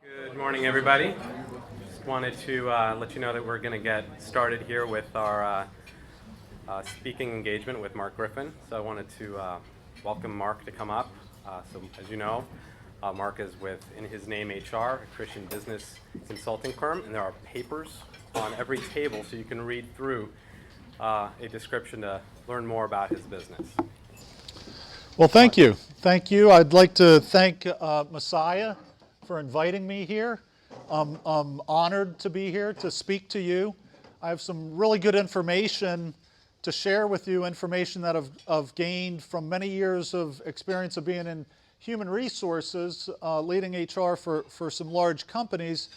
Good morning, everybody. Just wanted to let you know that we're going to get started here with our speaking engagement with Mark Griffin. So I wanted to welcome Mark to come up. So as you know, Mark is with In His Name HR, a Christian business consulting firm, and there are papers on every table so you can read through a description to learn more about his business. Well, thank you. Thank you. I'd like to thank Messiah for inviting me here. I'm honored to be here to speak to you. I have some really good information to share with you, information that I've gained from many years of experience of being in human resources, leading HR for some large companies,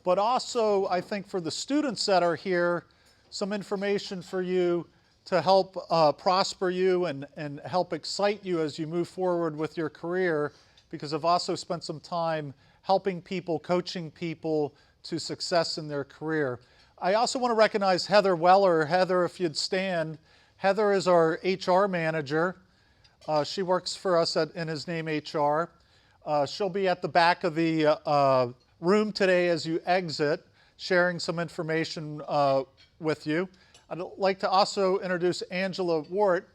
but also I think for the students that are here, some information for you to help prosper you and help excite you as you move forward with your career, because I've also spent some time helping people, coaching people to success in their career. I also want to recognize Heather Weller. Heather, if you'd stand. Heather is our HR manager. She works for us at In His Name HR. She'll be at the back of the room today as you exit, sharing some information with you. I'd like to also introduce Angela Wart.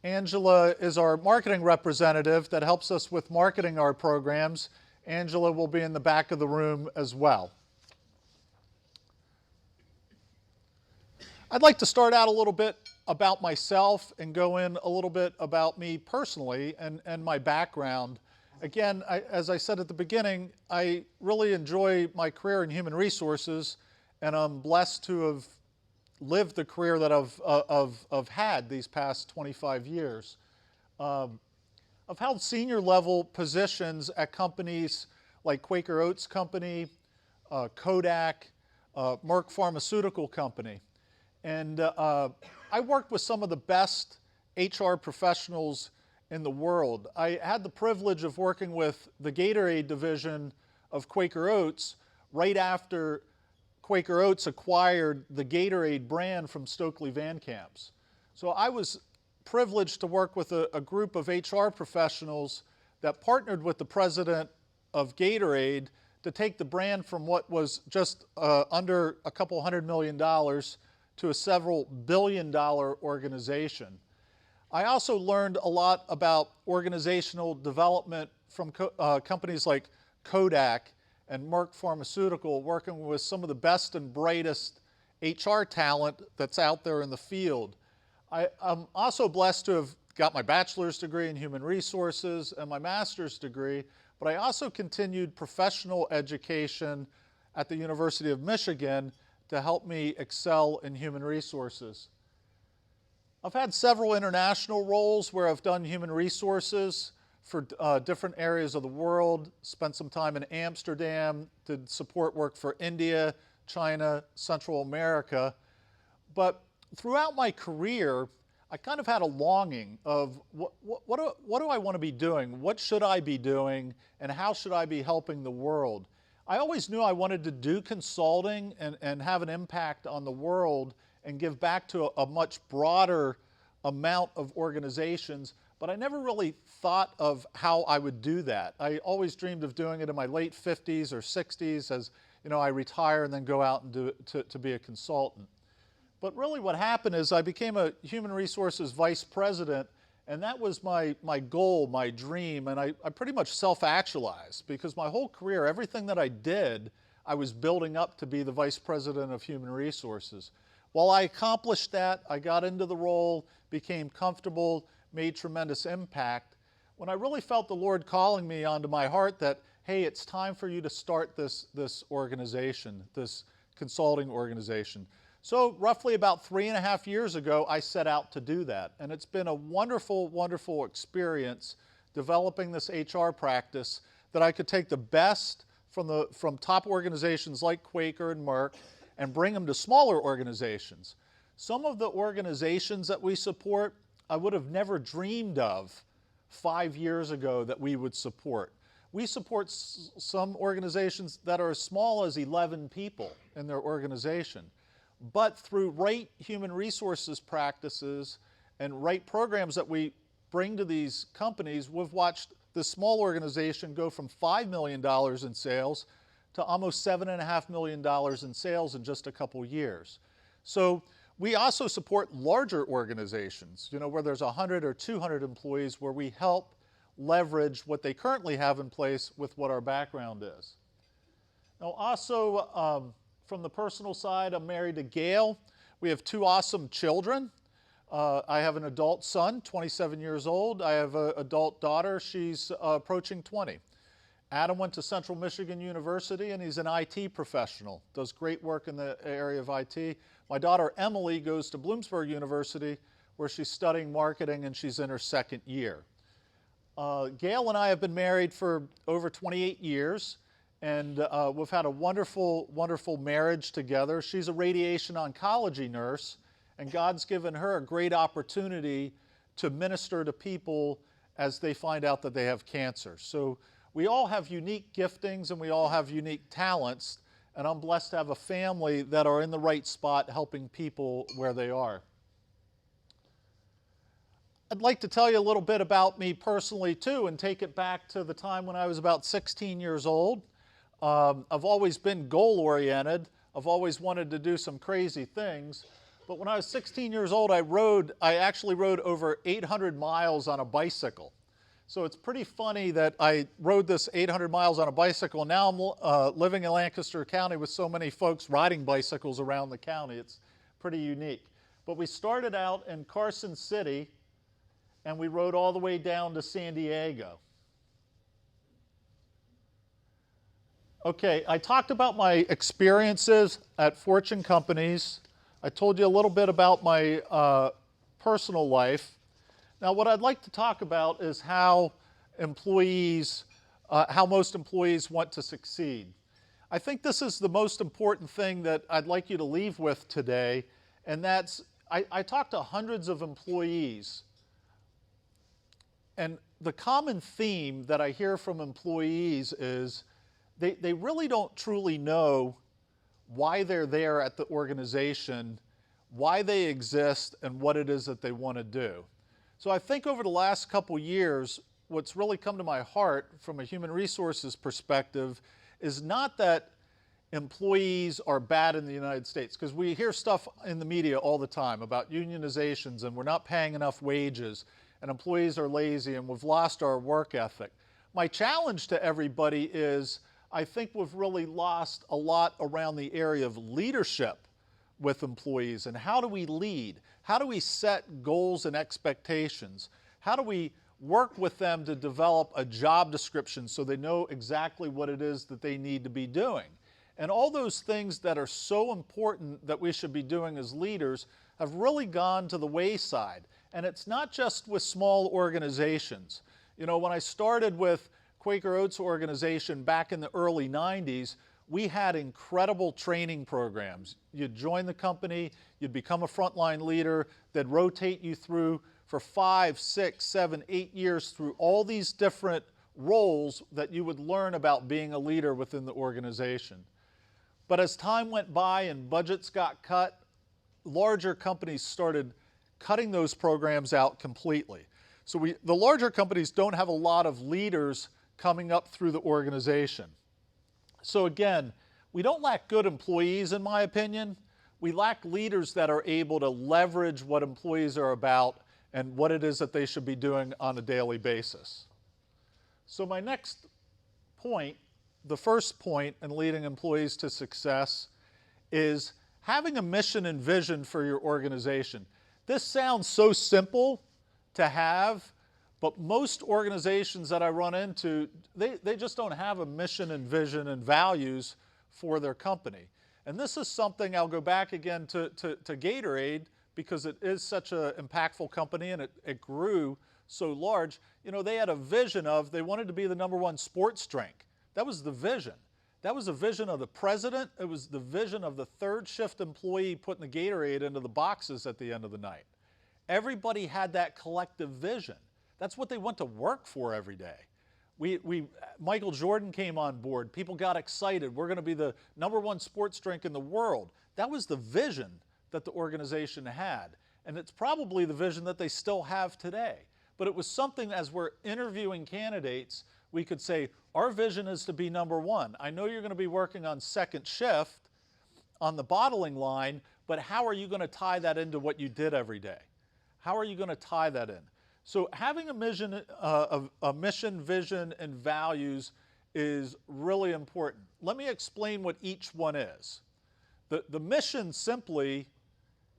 Angela is our marketing representative that helps us with marketing our programs. Angela will be in the back of the room as well. I'd like to start out a little bit about myself and go in a little bit about me personally and my background. Again, as I said at the beginning, I really enjoy my career in human resources, and I'm blessed to have lived the career that I've had these past 25 years. I've held senior level positions at companies like Quaker Oats Company, Kodak, Merck Pharmaceutical Company. And I worked with some of the best HR professionals in the world. I had the privilege of working with the Gatorade division of Quaker Oats right after Quaker Oats acquired the Gatorade brand from Stokely Van Camps. So I was privileged to work with a group of HR professionals that partnered with the president of Gatorade to take the brand from what was just under a couple $100 million to a several billion-dollar organization. I also learned a lot about organizational development from companies like Kodak and Merck Pharmaceutical, working with some of the best and brightest HR talent that's out there in the field. I'm also blessed to have got my bachelor's degree in human resources and my master's degree, but I also continued professional education at the University of Michigan to help me excel in human resources. I've had several international roles where I've done human resources for different areas of the world, spent some time in Amsterdam, did support work for India, China, Central America. But throughout my career, I kind of had a longing of what do I want to be doing? What should I be doing? And how should I be helping the world? I always knew I wanted to do consulting and have an impact on the world and give back to a much broader amount of organizations, but I never really thought of how I would do that. I always dreamed of doing it in my late 50s or 60s as I retire and then go out and do it to be a consultant. But really what happened is I became a human resources vice president, and that was my goal, my dream, and I pretty much self-actualized because my whole career, everything that I did, I was building up to be the vice president of human resources. While I accomplished that, I got into the role, became comfortable, made tremendous impact. When I really felt the Lord calling me onto my heart that, hey, it's time for you to start this organization, this consulting organization. So roughly about 3.5 years ago, I set out to do that. And it's been a wonderful, wonderful experience developing this HR practice that I could take the best from top organizations like Quaker and Merck and bring them to smaller organizations. Some of the organizations that we support, I would have never dreamed of 5 years ago that we would support. We support some organizations that are as small as 11 people in their organization. But through right human resources practices and right programs that we bring to these companies, we've watched this small organization go from $5 million in sales to almost $7.5 million in sales in just a couple years. So we also support larger organizations, where there's 100 or 200 employees, where we help leverage what they currently have in place with what our background is. Now also, from the personal side, I'm married to Gail. We have 2 awesome children. I have an adult son, 27 years old. I have an adult daughter. She's approaching 20. Adam went to Central Michigan University, and he's an IT professional, does great work in the area of IT. My daughter Emily goes to Bloomsburg University, where she's studying marketing, and she's in her 2nd year. Gail and I have been married for over 28 years, and we've had a wonderful, wonderful marriage together. She's a radiation oncology nurse, and God's given her a great opportunity to minister to people as they find out that they have cancer. So we all have unique giftings and we all have unique talents, and I'm blessed to have a family that are in the right spot helping people where they are. I'd like to tell you a little bit about me personally too, and take it back to the time when I was about 16 years old. I've always been goal-oriented. I've always wanted to do some crazy things. But when I was 16 years old, I actually rode over 800 miles on a bicycle. So it's pretty funny that I rode this 800 miles on a bicycle, and now I'm living in Lancaster County with so many folks riding bicycles around the county. It's pretty unique. But we started out in Carson City, and we rode all the way down to San Diego. Okay, I talked about my experiences at Fortune companies. I told you a little bit about my personal life. Now, what I'd like to talk about is how most employees want to succeed. I think this is the most important thing that I'd like you to leave with today, and that's, I talked to hundreds of employees, and the common theme that I hear from employees is they really don't truly know why they're there at the organization, why they exist, and what it is that they want to do. So I think over the last couple years, what's really come to my heart from a human resources perspective is not that employees are bad in the United States, because we hear stuff in the media all the time about unionizations and we're not paying enough wages and employees are lazy and we've lost our work ethic. My challenge to everybody is I think we've really lost a lot around the area of leadership with employees, and how do we lead? How do we set goals and expectations? How do we work with them to develop a job description so they know exactly what it is that they need to be doing? And all those things that are so important that we should be doing as leaders have really gone to the wayside. And it's not just with small organizations. When I started with Quaker Oats organization back in the early 90s, we had incredible training programs. You'd join the company, you'd become a frontline leader, they'd rotate you through for 5, 6, 7, 8 years through all these different roles that you would learn about being a leader within the organization. But as time went by and budgets got cut, larger companies started cutting those programs out completely. So the larger companies don't have a lot of leaders coming up through the organization. So again, we don't lack good employees, in my opinion. We lack leaders that are able to leverage what employees are about and what it is that they should be doing on a daily basis. So my next point, the first point in leading employees to success, is having a mission and vision for your organization. This sounds so simple to have, but most organizations that I run into, they just don't have a mission and vision and values for their company. And this is something, I'll go back again to Gatorade, because it is such an impactful company and it grew so large. They had a vision of, they wanted to be the #1 sports drink. That was the vision. That was the vision of the president. It was the vision of the third shift employee putting the Gatorade into the boxes at the end of the night. Everybody had that collective vision. That's what they went to work for every day. Michael Jordan came on board. People got excited. We're going to be the #1 sports drink in the world. That was the vision that the organization had. And it's probably the vision that they still have today. But it was something, as we're interviewing candidates, we could say, our vision is to be number one. I know you're going to be working on second shift on the bottling line, but how are you going to tie that into what you did every day? How are you going to tie that in? So having a mission, vision, and values is really important. Let me explain what each one is. The mission simply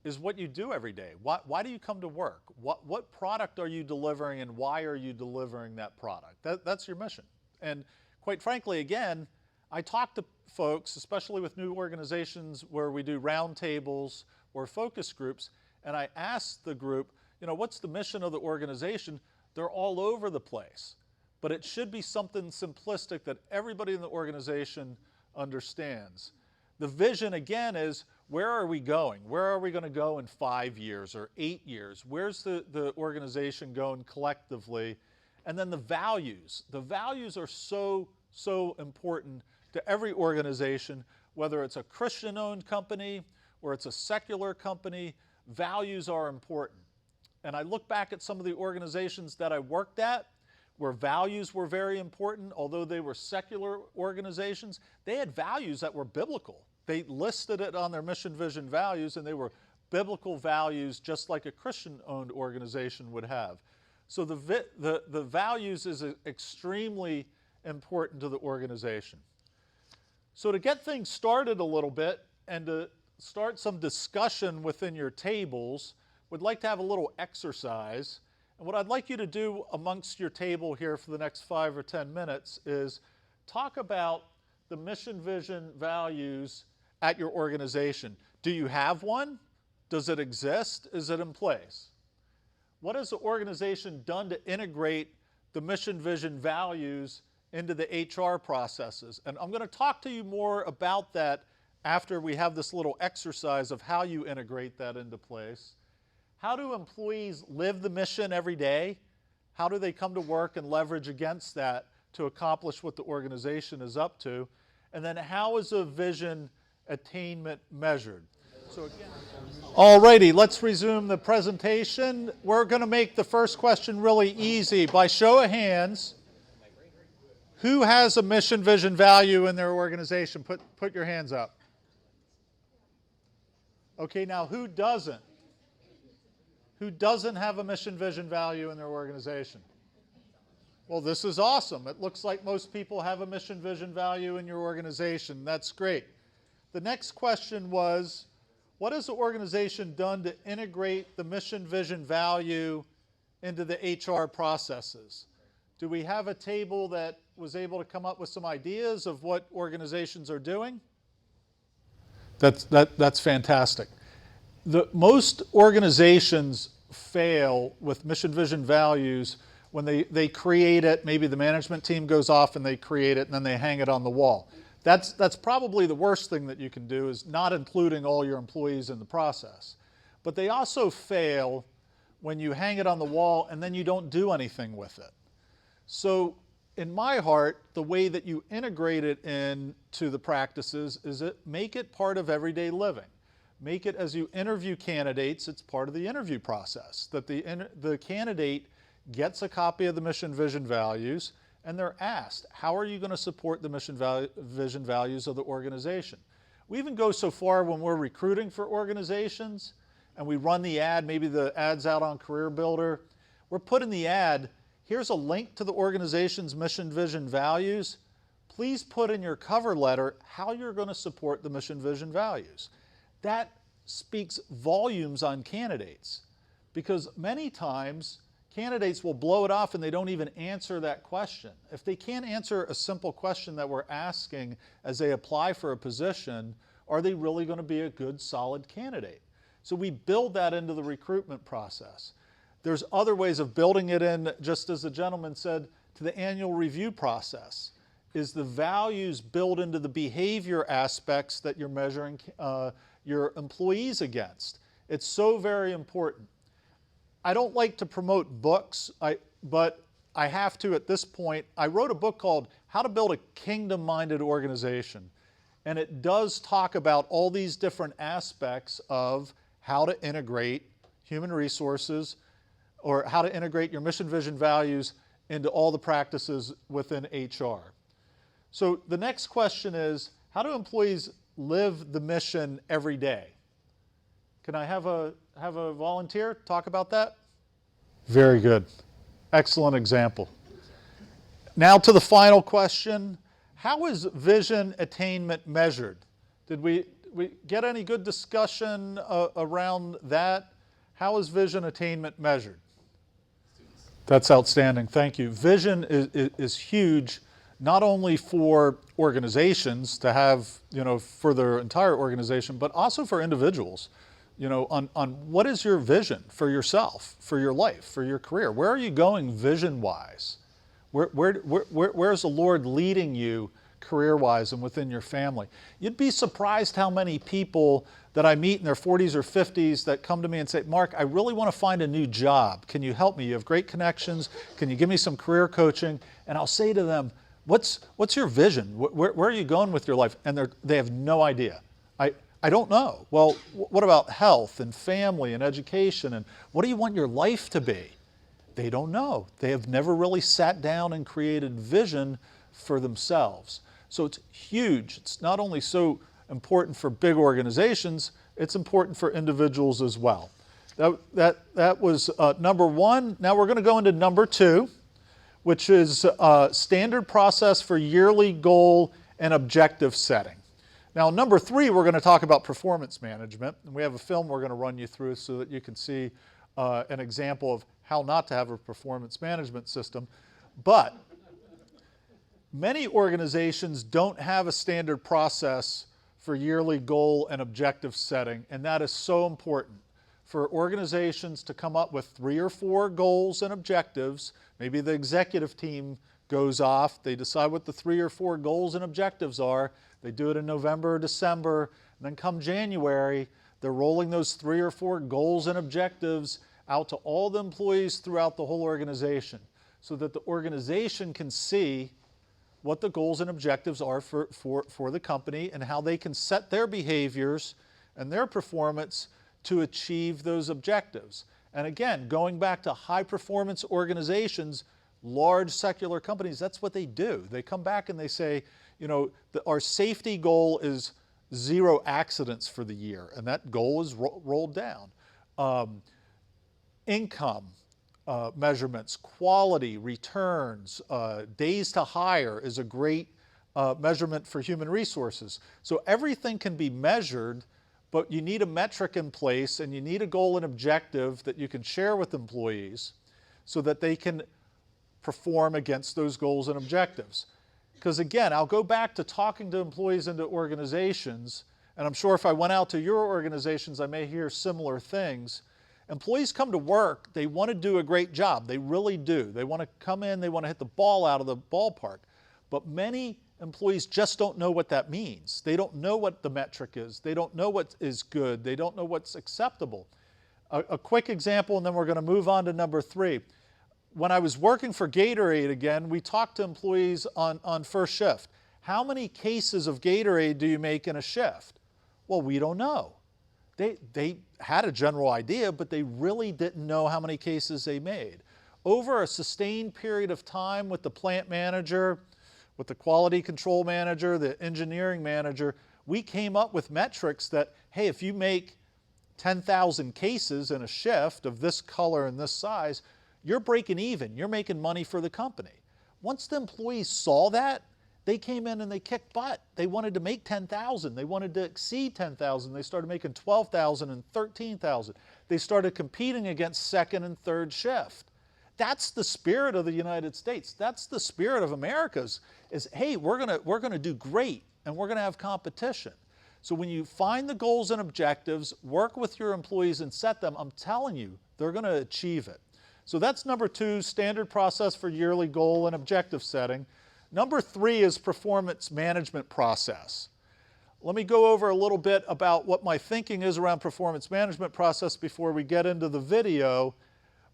is what you do every day. Why do you come to work? What product are you delivering, and why are you delivering that product? That's your mission. And quite frankly, again, I talk to folks, especially with new organizations where we do roundtables or focus groups, and I ask the group, what's the mission of the organization? They're all over the place. But it should be something simplistic that everybody in the organization understands. The vision, again, is where are we going? Where are we going to go in 5 years or 8 years? Where's the organization going collectively? And then the values. The values are so important to every organization, whether it's a Christian-owned company or it's a secular company. Values are important. And I look back at some of the organizations that I worked at where values were very important. Although they were secular organizations, they had values that were biblical. They listed it on their mission, vision, values, and they were biblical values just like a Christian-owned organization would have. So the values is extremely important to the organization. So to get things started a little bit and to start some discussion within your tables, would like to have a little exercise. And what I'd like you to do amongst your table here for the next 5 or 10 minutes is talk about the mission, vision, values at your organization. Do you have one? Does it exist? Is it in place? What has the organization done to integrate the mission, vision, values into the HR processes? And I'm going to talk to you more about that after we have this little exercise of how you integrate that into place. How do employees live the mission every day? How do they come to work and leverage against that to accomplish what the organization is up to? And then how is a vision attainment measured? So again, alrighty, let's resume the presentation. We're going to make the first question really easy. By show of hands, who has a mission, vision, value in their organization? Put your hands up. Okay, now who doesn't? Who doesn't have a mission, vision, value in their organization? Well, this is awesome. It looks like most people have a mission, vision, value in your organization. That's great. The next question was, what has the organization done to integrate the mission, vision, value into the HR processes? Do we have a table that was able to come up with some ideas of what organizations are doing? That's fantastic. Most organizations fail with mission, vision, values when they create it. Maybe the management team goes off and they create it and then they hang it on the wall. That's probably the worst thing that you can do, is not including all your employees in the process. But they also fail when you hang it on the wall and then you don't do anything with it. So in my heart, the way that you integrate it into the practices is make it part of everyday living. Make it, as you interview candidates, it's part of the interview process, that the candidate gets a copy of the mission, vision, values, and they're asked, how are you going to support the mission, vision, values of the organization? We even go so far when we're recruiting for organizations and we run the ad, maybe the ad's out on Career Builder. We're putting the ad, here's a link to the organization's mission, vision, values. Please put in your cover letter how you're going to support the mission, vision, values. That speaks volumes on candidates, because many times candidates will blow it off and they don't even answer that question. If they can't answer a simple question that we're asking as they apply for a position, are they really going to be a good, solid candidate? So we build that into the recruitment process. There's other ways of building it in, just as the gentleman said, to the annual review process. Is the values built into the behavior aspects that you're measuring your employees against? It's so very important. I don't like to promote books, but I have to at this point. I wrote a book called How to Build a Kingdom-Minded Organization. And it does talk about all these different aspects of how to integrate human resources, or how to integrate your mission, vision, values into all the practices within HR. So the next question is, how do employees live the mission every day? Can I have a volunteer talk about that? Very good. Excellent example. Now to the final question. How is vision attainment measured? Did we get any good discussion around that? How is vision attainment measured? That's outstanding. Thank you. Vision is huge, not only for organizations to have, for their entire organization, but also for individuals. On what is your vision for yourself, for your life, for your career? Where are you going vision-wise? Where's the Lord leading you career-wise and within your family? You'd be surprised how many people that I meet in their 40s or 50s that come to me and say, Mark, I really want to find a new job. Can you help me? You have great connections. Can you give me some career coaching? And I'll say to them, what's your vision? Where are you going with your life? And they have no idea. I don't know. Well, what about health and family and education? And what do you want your life to be? They don't know. They have never really sat down and created vision for themselves. So it's huge. It's not only so important for big organizations, it's important for individuals as well. That was number one. Now we're going to go into number two, which is standard process for yearly goal and objective setting. Now, number three, we're going to talk about performance management. And we have a film we're going to run you through so that you can see an example of how not to have a performance management system. But many organizations don't have a standard process for yearly goal and objective setting, and that is so important for organizations to come up with 3 or 4 goals and objectives. Maybe the executive team goes off, they decide what the 3 or 4 goals and objectives are. They do it in November or December, and then come January, they're rolling those 3 or 4 goals and objectives out to all the employees throughout the whole organization so that the organization can see what the goals and objectives are for the company and how they can set their behaviors and their performance to achieve those objectives. And again, going back to high performance organizations, large secular companies, that's what they do. They come back and they say, our safety goal is 0 accidents for the year, and that goal is rolled down. Income measurements, quality, returns, days to hire is a great measurement for human resources. So everything can be measured, but you need a metric in place and you need a goal and objective that you can share with employees so that they can perform against those goals and objectives. Because again, I'll go back to talking to employees into organizations, and I'm sure if I went out to your organizations, I may hear similar things. Employees come to work, they want to do a great job. They really do. They want to come in, they want to hit the ball out of the ballpark. But many employees just don't know what that means. They don't know what the metric is. They don't know what is good. They don't know what's acceptable. A quick example, and then we're going to move on to number 3. When I was working for Gatorade again, we talked to employees on first shift. How many cases of Gatorade do you make in a shift? Well, we don't know. They had a general idea, but they really didn't know how many cases they made. Over a sustained period of time with the plant manager, with the quality control manager, the engineering manager, we came up with metrics that, hey, if you make 10,000 cases in a shift of this color and this size, you're breaking even. You're making money for the company. Once the employees saw that, they came in and they kicked butt. They wanted to make 10,000. They wanted to exceed 10,000. They started making 12,000 and 13,000. They started competing against second and third shift. That's the spirit of the United States. That's the spirit of America's is, hey, we're gonna do great and we're gonna have competition. So when you find the goals and objectives, work with your employees and set them, I'm telling you, they're gonna achieve it. So that's number 2, standard process for yearly goal and objective setting. Number 3 is performance management process. Let me go over a little bit about what my thinking is around performance management process before we get into the video,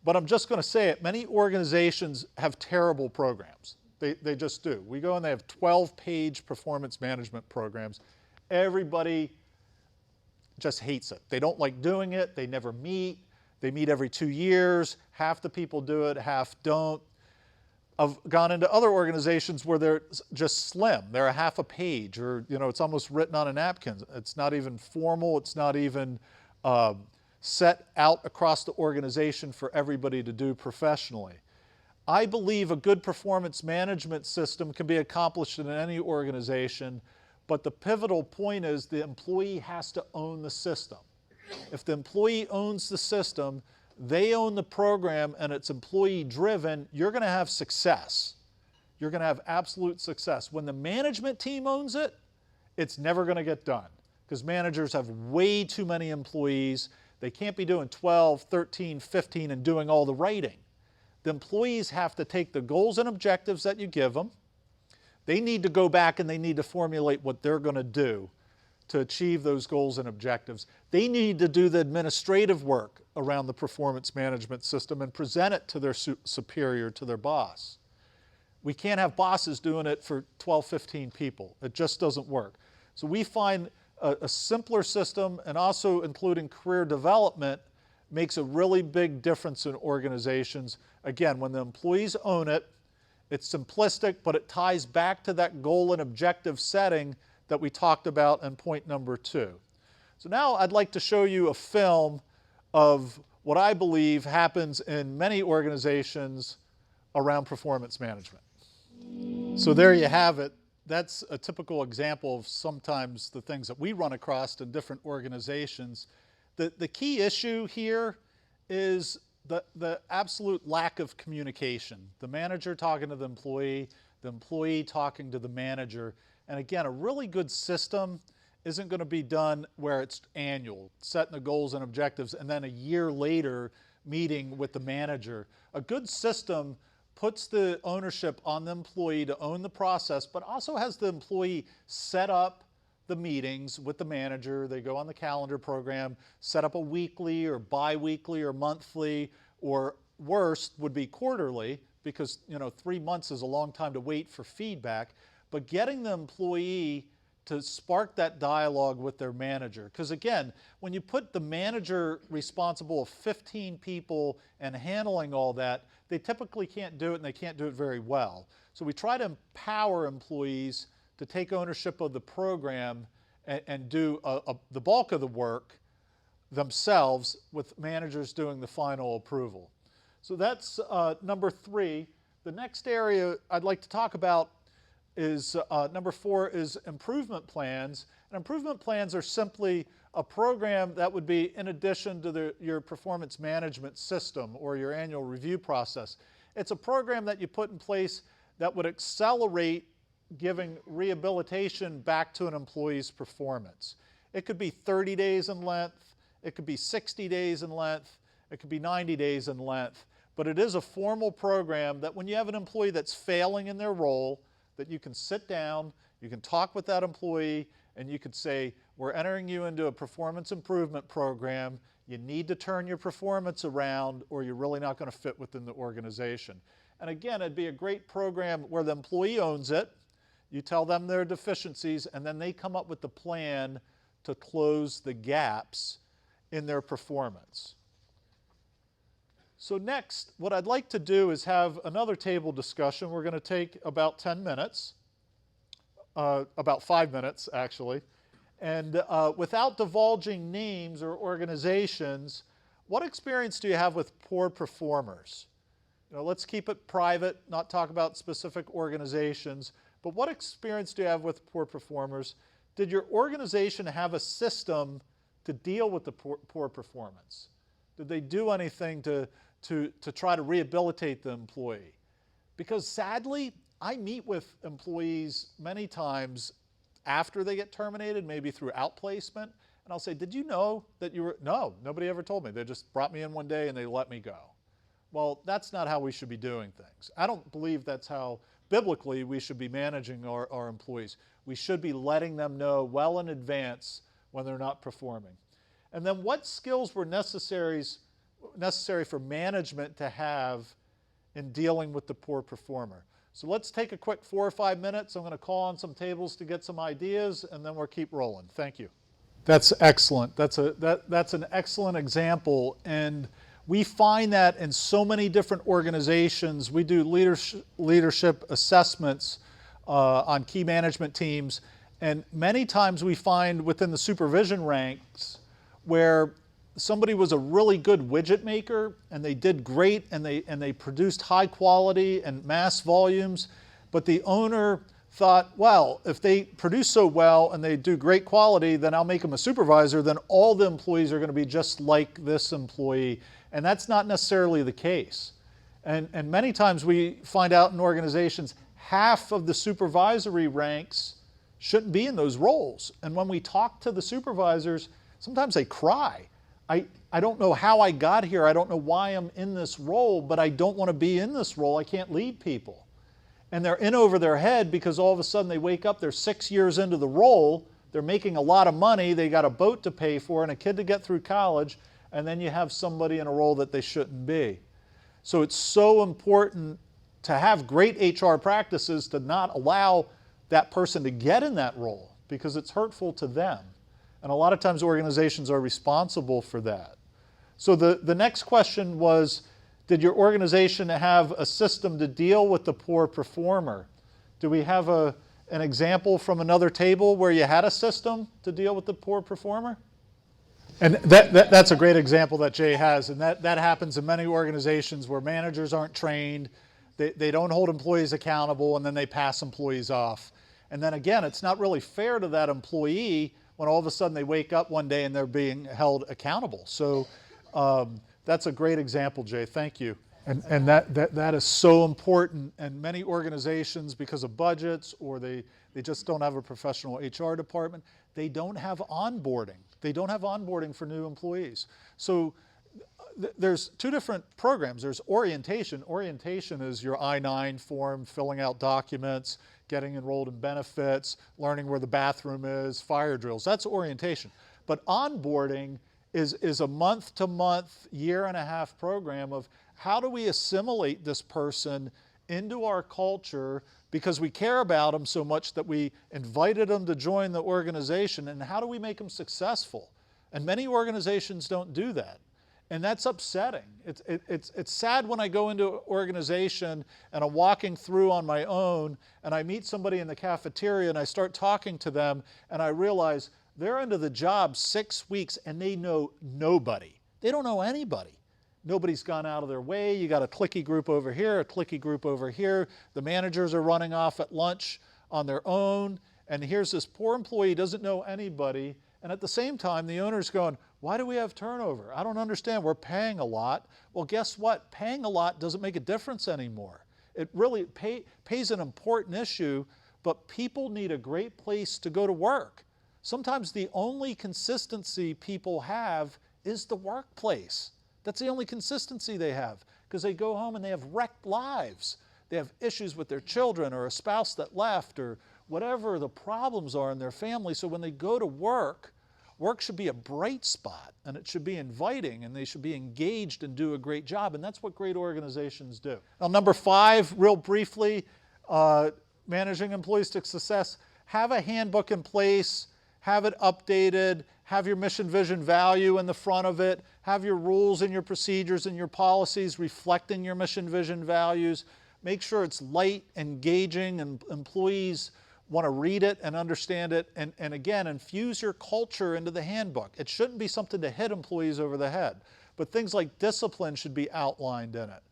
but I'm just going to say it. Many organizations have terrible programs. They just do. We go and they have 12-page performance management programs. Everybody just hates it. They don't like doing it. They never meet. They meet every 2 years. Half the people do it, half don't. I've gone into other organizations where they're just slim. They're a half a page, or it's almost written on a napkin. It's not even formal. It's not even set out across the organization for everybody to do professionally. I believe a good performance management system can be accomplished in any organization, but the pivotal point is the employee has to own the system. If the employee owns the system, they own the program, and it's employee driven, you're going to have success. You're going to have absolute success. When the management team owns it, it's never going to get done because managers have way too many employees. They can't be doing 12, 13, 15 and doing all the writing. The employees have to take the goals and objectives that you give them. They need to go back and they need to formulate what they're going to do to achieve those goals and objectives. They need to do the administrative work around the performance management system and present it to their superior, to their boss. We can't have bosses doing it for 12, 15 people. It just doesn't work. So we find a simpler system, and also including career development, makes a really big difference in organizations. Again, when the employees own it, it's simplistic, but it ties back to that goal and objective setting that we talked about in point number 2. So now I'd like to show you a film of what I believe happens in many organizations around performance management. So there you have it. That's a typical example of sometimes the things that we run across in different organizations. The key issue here is the absolute lack of communication. The manager talking to the employee talking to the manager. And again, a really good system isn't going to be done where it's annual, setting the goals and objectives, and then a year later meeting with the manager. A good system puts the ownership on the employee to own the process, but also has the employee set up the meetings with the manager. They go on the calendar program, set up a weekly or bi-weekly or monthly, or worst would be quarterly, because 3 months is a long time to wait for feedback. But getting the employee to spark that dialogue with their manager. Because again, when you put the manager responsible of 15 people and handling all that, they typically can't do it, and they can't do it very well. So we try to empower employees to take ownership of the program and do the bulk of the work themselves, with managers doing the final approval. So that's number 3. The next area I'd like to talk about is number 4 is improvement plans. And improvement plans are simply a program that would be in addition to your performance management system or your annual review process. It's a program that you put in place that would accelerate giving rehabilitation back to an employee's performance. It could be 30 days in length, it could be 60 days in length, it could be 90 days in length, but it is a formal program that when you have an employee that's failing in their role, that you can sit down, you can talk with that employee, and you could say, we're entering you into a performance improvement program. You need to turn your performance around, or you're really not going to fit within the organization. And again, it'd be a great program where the employee owns it. You tell them their deficiencies, and then they come up with the plan to close the gaps in their performance. So next, what I'd like to do is have another table discussion. We're going to take about 10 minutes, about 5 minutes actually. And without divulging names or organizations, what experience do you have with poor performers? Let's keep it private, not talk about specific organizations, but what experience do you have with poor performers? Did your organization have a system to deal with the poor performance? Did they do anything to try to rehabilitate the employee? Because sadly, I meet with employees many times after they get terminated, maybe through outplacement, and I'll say, did you know that you were, no, nobody ever told me. They just brought me in one day and they let me go. Well, that's not how we should be doing things. I don't believe that's how biblically we should be managing our employees. We should be letting them know well in advance when they're not performing. And then what skills were necessary for management to have in dealing with the poor performer? So let's take a quick 4 or 5 minutes. I'm going to call on some tables to get some ideas, and then we'll keep rolling. Thank you. That's excellent. That's an excellent example. And We find that in so many different organizations. We do leadership assessments on key management teams, and many times we find within the supervision ranks where somebody was a really good widget maker and they did great and they produced high quality and mass volumes, but the owner thought, well, if they produce so well and they do great quality, then I'll make them a supervisor, then all the employees are going to be just like this employee. And that's not necessarily the case. And many times we find out in organizations, half of the supervisory ranks shouldn't be in those roles. And when we talk to the supervisors, sometimes they cry. I don't know how I got here. I don't know why I'm in this role, but I don't want to be in this role. I can't lead people. And they're in over their head because all of a sudden they wake up, they're 6 years into the role, they're making a lot of money, they got a boat to pay for and a kid to get through college, and then you have somebody in a role that they shouldn't be. So it's so important to have great HR practices to not allow that person to get in that role because it's hurtful to them. And a lot of times organizations are responsible for that. So the next question was, did your organization have a system to deal with the poor performer? Do we have an example from another table where you had a system to deal with the poor performer? And that's a great example that Jay has, and that happens in many organizations where managers aren't trained, they don't hold employees accountable, and then they pass employees off. And then again, it's not really fair to that employee when all of a sudden they wake up one day and they're being held accountable. So that's a great example, Jay. Thank you. And that is so important. And many organizations, because of budgets or they just don't have a professional HR department, they don't have onboarding. They don't have onboarding for new employees. So there's two different programs. There's orientation. Orientation is your I-9 form, filling out documents, getting enrolled in benefits, learning where the bathroom is, fire drills. That's orientation. But onboarding is a month-to-month, year-and-a-half program of how do we assimilate this person into our culture because we care about them so much that we invited them to join the organization, and how do we make them successful? And many organizations don't do that. And that's upsetting. It's sad when I go into an organization and I'm walking through on my own and I meet somebody in the cafeteria and I start talking to them and I realize they're into the job 6 weeks and they know nobody. They don't know anybody. Nobody's gone out of their way. You got a cliquey group over here, a cliquey group over here. The managers are running off at lunch on their own. And here's this poor employee, doesn't know anybody. And at the same time, the owner's going, why do we have turnover? I don't understand. We're paying a lot. Well, guess what? Paying a lot doesn't make a difference anymore. It really pays an important issue, but people need a great place to go to work. Sometimes the only consistency people have is the workplace. That's the only consistency they have because they go home and they have wrecked lives. They have issues with their children or a spouse that left or whatever the problems are in their family. So when they go to work, work should be a bright spot and it should be inviting and they should be engaged and do a great job. And that's what great organizations do. Now, number 5, real briefly, managing employees to success, have a handbook in place, have it updated, have your mission, vision, value in the front of it, have your rules and your procedures and your policies reflecting your mission, vision, values. Make sure it's light, engaging, and employees want to read it and understand it. And again, infuse your culture into the handbook. It shouldn't be something to hit employees over the head, but things like discipline should be outlined in it.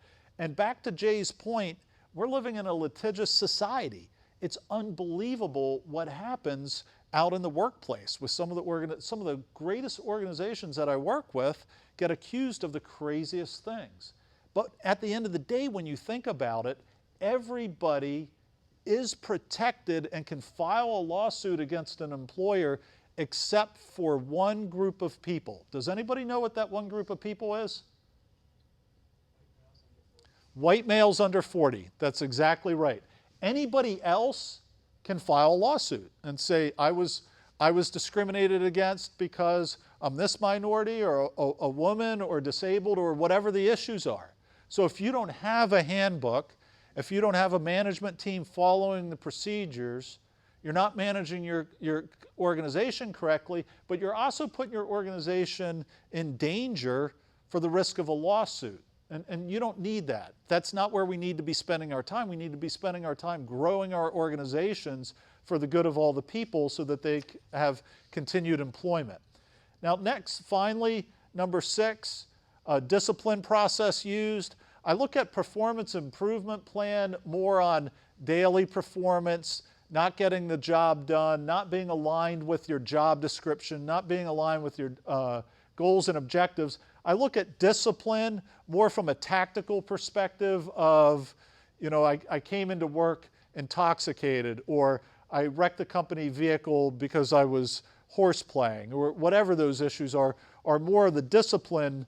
And back to Jay's point, we're living in a litigious society. It's unbelievable what happens out in the workplace with some of the greatest organizations that I work with get accused of the craziest things. But at the end of the day, when you think about it, everybody is protected and can file a lawsuit against an employer except for one group of people. Does anybody know what that one group of people is? White males under 40. That's exactly right. Anybody else can file a lawsuit and say, I was discriminated against because I'm this minority or a woman or disabled or whatever the issues are. So if you don't have a handbook, if you don't have a management team following the procedures, you're not managing your organization correctly, but you're also putting your organization in danger for the risk of a lawsuit. And you don't need that. That's not where we need to be spending our time. We need to be spending our time growing our organizations for the good of all the people so that they have continued employment. Now next, finally, number 6, discipline process used. I look at performance improvement plan more on daily performance, not getting the job done, not being aligned with your job description, not being aligned with your goals and objectives. I look at discipline more from a tactical perspective of, I came into work intoxicated, or I wrecked the company vehicle because I was horseplaying, or whatever those issues are more of the discipline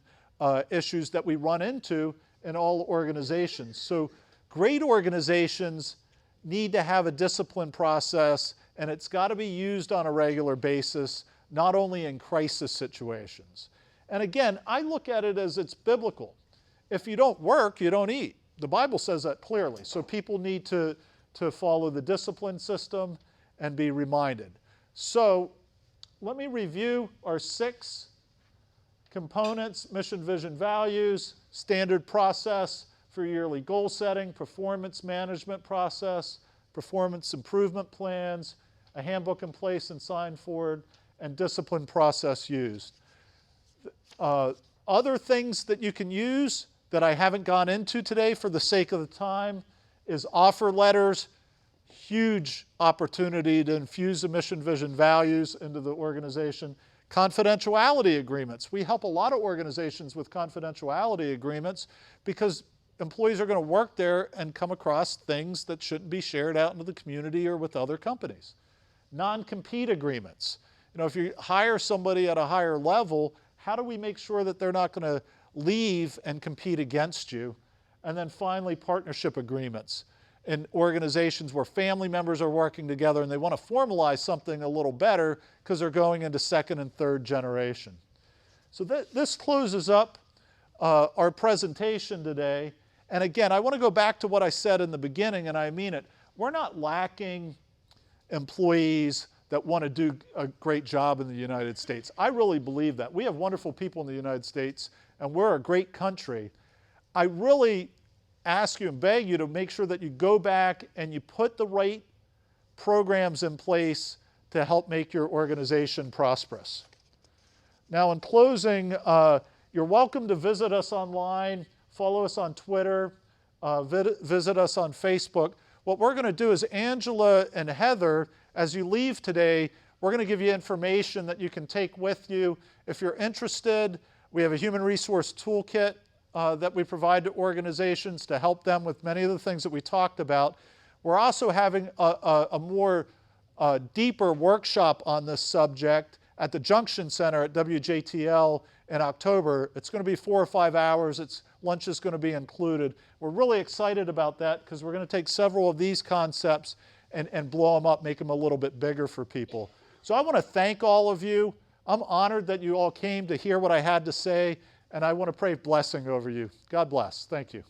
issues that we run into in all organizations. So great organizations need to have a discipline process, and it's got to be used on a regular basis, not only in crisis situations. And again, I look at it as it's biblical. If you don't work, you don't eat. The Bible says that clearly. So people need to follow the discipline system and be reminded. So let me review our 6 components: mission, vision, values, standard process for yearly goal setting, performance management process, performance improvement plans, a handbook in place and signed forward, and discipline process used. Other things that you can use that I haven't gone into today for the sake of the time is offer letters. Huge opportunity to infuse the mission, vision, values into the organization. Confidentiality agreements. We help a lot of organizations with confidentiality agreements because employees are going to work there and come across things that shouldn't be shared out into the community or with other companies. Non-compete agreements. If you hire somebody at a higher level, how do we make sure that they're not going to leave and compete against you? And then finally, partnership agreements. In organizations where family members are working together and they want to formalize something a little better because they're going into 2nd and 3rd generation. So this closes up our presentation today. And again, I want to go back to what I said in the beginning, and I mean it. We're not lacking employees that want to do a great job in the United States. I really believe that. We have wonderful people in the United States, and we're a great country. I really ask you and beg you to make sure that you go back and you put the right programs in place to help make your organization prosperous. Now, in closing, you're welcome to visit us online, follow us on Twitter, visit us on Facebook. What we're going to do is Angela and Heather, as you leave today, we're going to give you information that you can take with you. If you're interested, we have a human resource toolkit that we provide to organizations to help them with many of the things that we talked about. We're also having a more deeper workshop on this subject at the Junction Center at WJTL in October. It's going to be 4 or 5 hours. Lunch is going to be included. We're really excited about that because we're going to take several of these concepts and blow them up, make them a little bit bigger for people. So I want to thank all of you. I'm honored that you all came to hear what I had to say, and I want to pray blessing over you. God bless. Thank you.